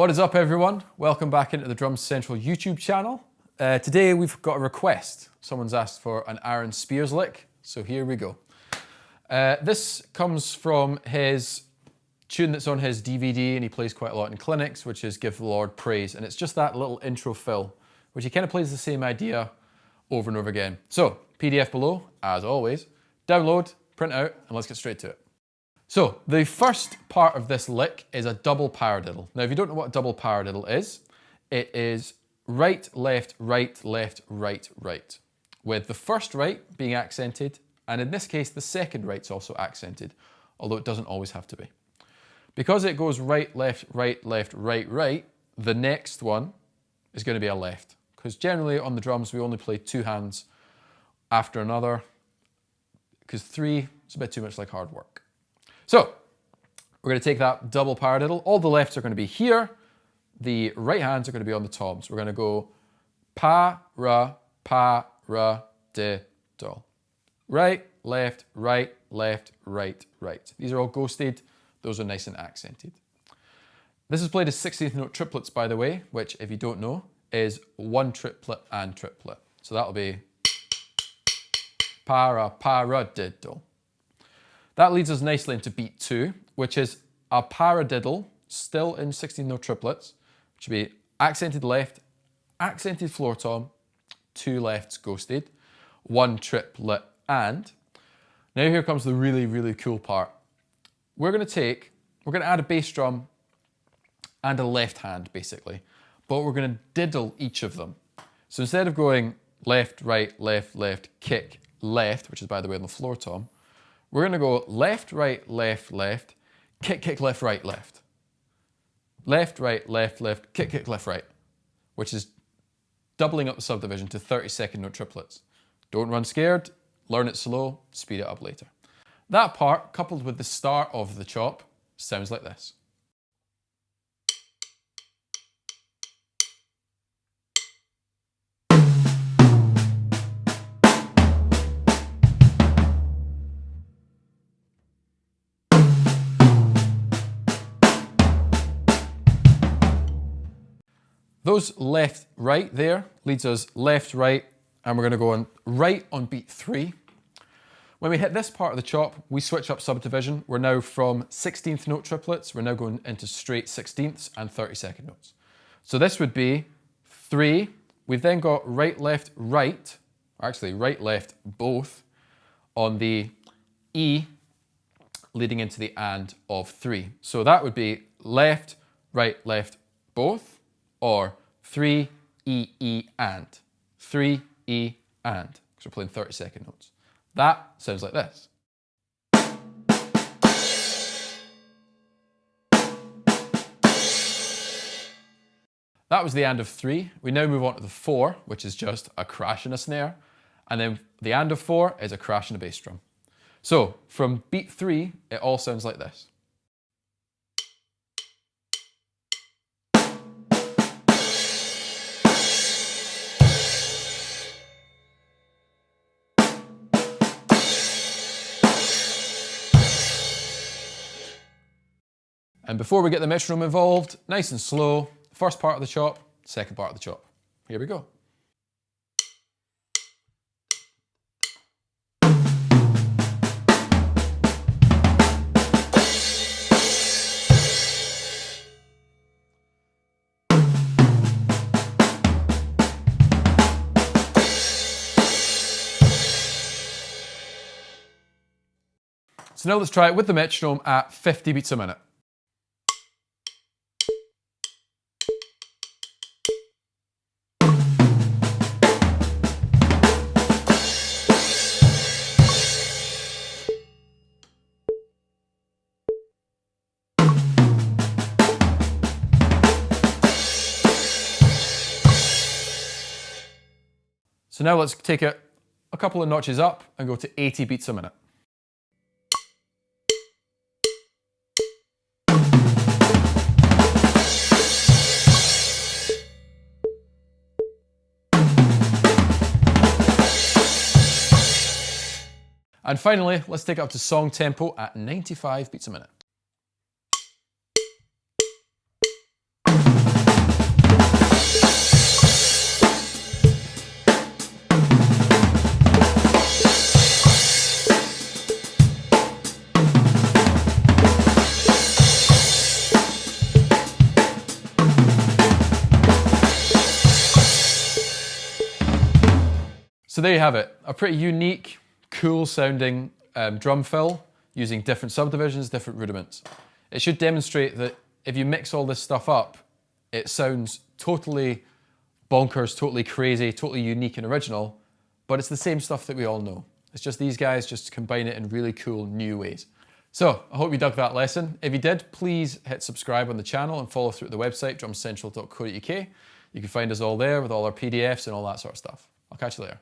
What is up, everyone? Welcome back into the Drums Central YouTube channel. Today we've got a request. Someone's asked for an Aaron Spears lick, so here we go. This comes from his tune that's on his DVD, and he plays quite a lot in clinics, which is Give the Lord Praise. And it's just that little intro fill, which he kind of plays the same idea over and over again. So, PDF below, as always. Download, print out, and let's get straight to it. So, the first part of this lick is a double paradiddle. Now, if you don't know what a double paradiddle is, it is right, left, right, left, right, right. With the first right being accented, and in this case, the second right's also accented, although it doesn't always have to be. Because it goes right, left, right, left, right, right, the next one is going to be a left. Because generally on the drums, we only play two hands after another, because three is a bit too much like hard work. So, we're going to take that double paradiddle. All the lefts are going to be here. The right hands are going to be on the toms. We're going to go pa, ra, diddle. Right, left, right, left, right, right. These are all ghosted. Those are nice and accented. This is played as 16th note triplets, by the way, which, if you don't know, is one triplet and triplet. So that'll be para, diddle. That leads us nicely into beat 2, which is a paradiddle, still in 16th note triplets, which would be accented left, accented floor tom, two lefts ghosted, one triplet and. Now here comes the really, really cool part. We're going to add a bass drum and a left hand, basically, but we're going to diddle each of them. So instead of going left, right, left, kick, left, which is, by the way, on the floor tom, we're going to go left, right, left, kick, left, right, left. Left, right, left, kick, left, right, which is doubling up the subdivision to 32nd note triplets. Don't run scared, learn it slow, speed it up later. That part, coupled with the start of the chop, sounds like this. Those left, right there leads us left, right, and we're going to go on right on beat 3. When we hit this part of the chop, we switch up subdivision. We're now from 16th note triplets, we're now going into straight 16ths and 32nd notes. So this would be 3. We've then got right, left, right, or actually right, left, both on the E leading into the and of 3. So that would be left, right, left, both, or 3, E, and. 3, E, and. Because we're playing 32nd notes. That sounds like this. That was the and of 3. We now move on to the 4, which is just a crash and a snare. And then the and of 4 is a crash and a bass drum. So from beat 3, it all sounds like this. And before we get the metronome involved, nice and slow, first part of the chop, second part of the chop. Here we go. So now let's try it with the metronome at 50 beats a minute. So now let's take it a couple of notches up and go to 80 beats a minute. And finally, let's take it up to song tempo at 95 beats a minute. there you have it. A pretty unique, cool sounding drum fill using different subdivisions, different rudiments. It should demonstrate that if you mix all this stuff up, it sounds totally bonkers, totally crazy, totally unique and original, but it's the same stuff that we all know. It's just these guys just combine it in really cool new ways. So I hope you dug that lesson. If you did, please hit subscribe on the channel and follow through the website, drumcentral.co.uk. You can find us all there with all our PDFs and all that sort of stuff. I'll catch you later.